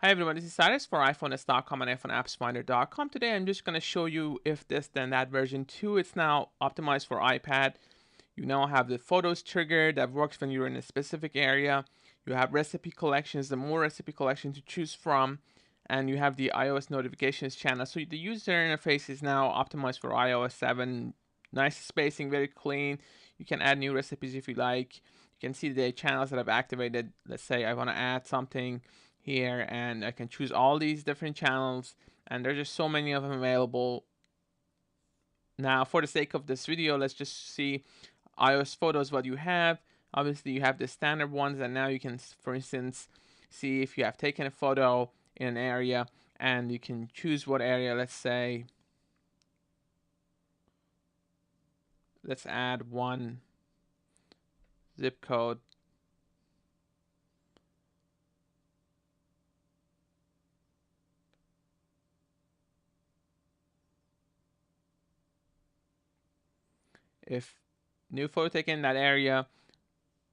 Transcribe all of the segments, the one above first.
Hi everyone, this is Cyrus for iPhoneS.com and iPhoneAppsFinder.com. Today I'm just going to show you if this then that version 2. It's now optimized for iPad. You now have the photos trigger that works when you're in a specific area. You have recipe collections, the more recipe collection to choose from, and you have the iOS notifications channel. So the user interface is now optimized for iOS 7. Nice spacing, very clean. You can add new recipes if you like. You can see the channels that I've activated. Let's say I want to add something here, and I can choose all these different channels, and there's just so many of them available. Now, for the sake of this video, let's just see iOS photos, what you have. Obviously, you have the standard ones, and now you can, for instance, see if you have taken a photo in an area, and you can choose what area. Let's say, let's add one zip code. If new photo taken in that area,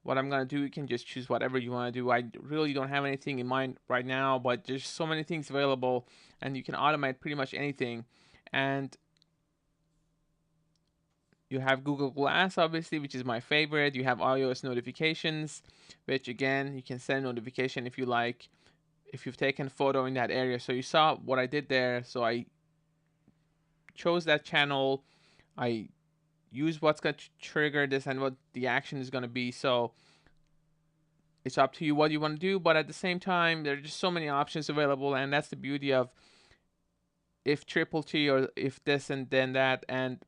what I'm gonna do, you can just choose whatever you want to do. I really don't have anything in mind right now, but there's so many things available, and you can automate pretty much anything. And you have Google Glass, obviously, which is my favorite. You have iOS notifications, which again, you can send notification if you like, if you've taken a photo in that area. So you saw what I did there. So I chose that channel. I use what's going to trigger this and what the action is going to be. So it's up to you what you want to do, but at the same time, there are just so many options available, and that's the beauty of if triple T or if this and then that, and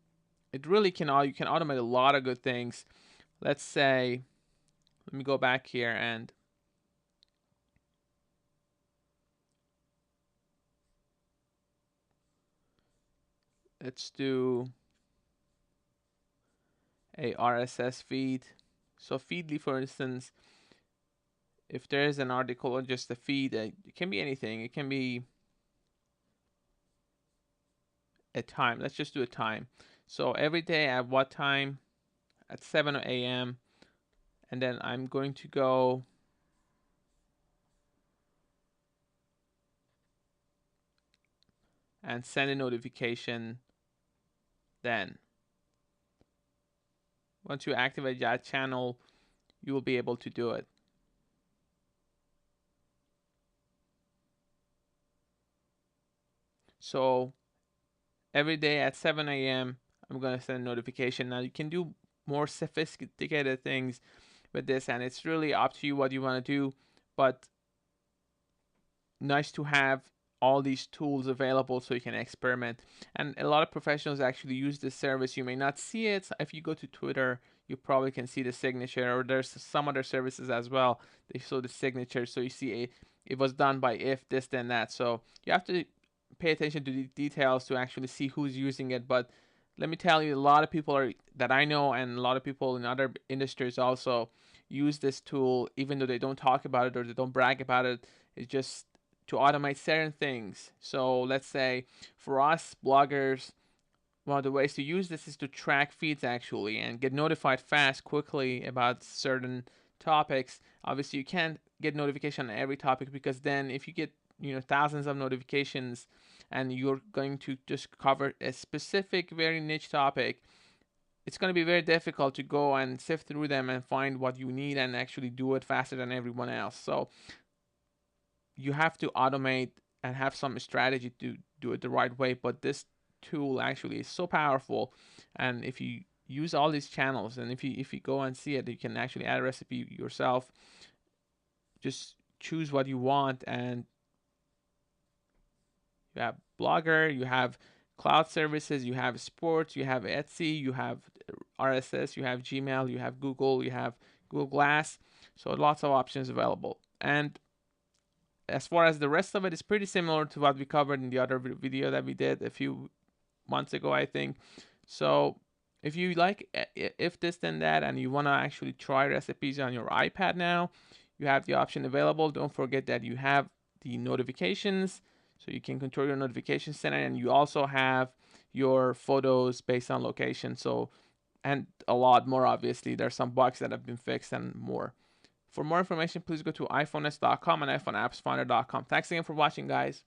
it really can all you can automate a lot of good things. Let's say, let me go back here and let's do a RSS feed. So Feedly, for instance, if there is an article or just a feed, it can be anything. It can be a time. Let's just do a time. So every day at what time? At 7 a.m. And then I'm going to go and send a notification then. Once you activate that channel, you will be able to do it. So every day at 7 a.m., I'm going to send a notification. Now you can do more sophisticated things with this, and it's really up to you what you want to do, but nice to have all these tools available so you can experiment. And a lot of professionals actually use this service. You may not see it. If you go to Twitter, you probably can see the signature, or there's some other services as well. They show the signature, so you see it was done by if this then that. So you have to pay attention to the details to actually see who's using it. But let me tell you, a lot of people that I know, and a lot of people in other industries also use this tool, even though they don't talk about it or they don't brag about it. It's just to automate certain things. So let's say for us bloggers, one of the ways to use this is to track feeds actually and get notified fast, quickly about certain topics. Obviously, you can't get notification on every topic, because then if you get thousands of notifications and you're going to just cover a specific very niche topic, it's going to be very difficult to go and sift through them and find what you need and actually do it faster than everyone else. So you have to automate and have some strategy to do it the right way. But this tool actually is so powerful, and if you use all these channels, and if you go and see it, you can actually add a recipe yourself. Just choose what you want, and you have Blogger, you have cloud services, you have sports, you have Etsy, you have RSS, you have Gmail, you have Google, you have Google Glass. So lots of options available. And as far as the rest of it is pretty similar to what we covered in the other video that we did a few months ago, I think. So if you like if this then that, and you want to actually try recipes on your iPad now, you have the option available. Don't forget that you have the notifications, so you can control your notification center, and you also have your photos based on location. So, and a lot more, obviously there's some bugs that have been fixed and more. For more information, please go to iPhoneist.com and iPhoneAppsFinder.com. Thanks again for watching, guys.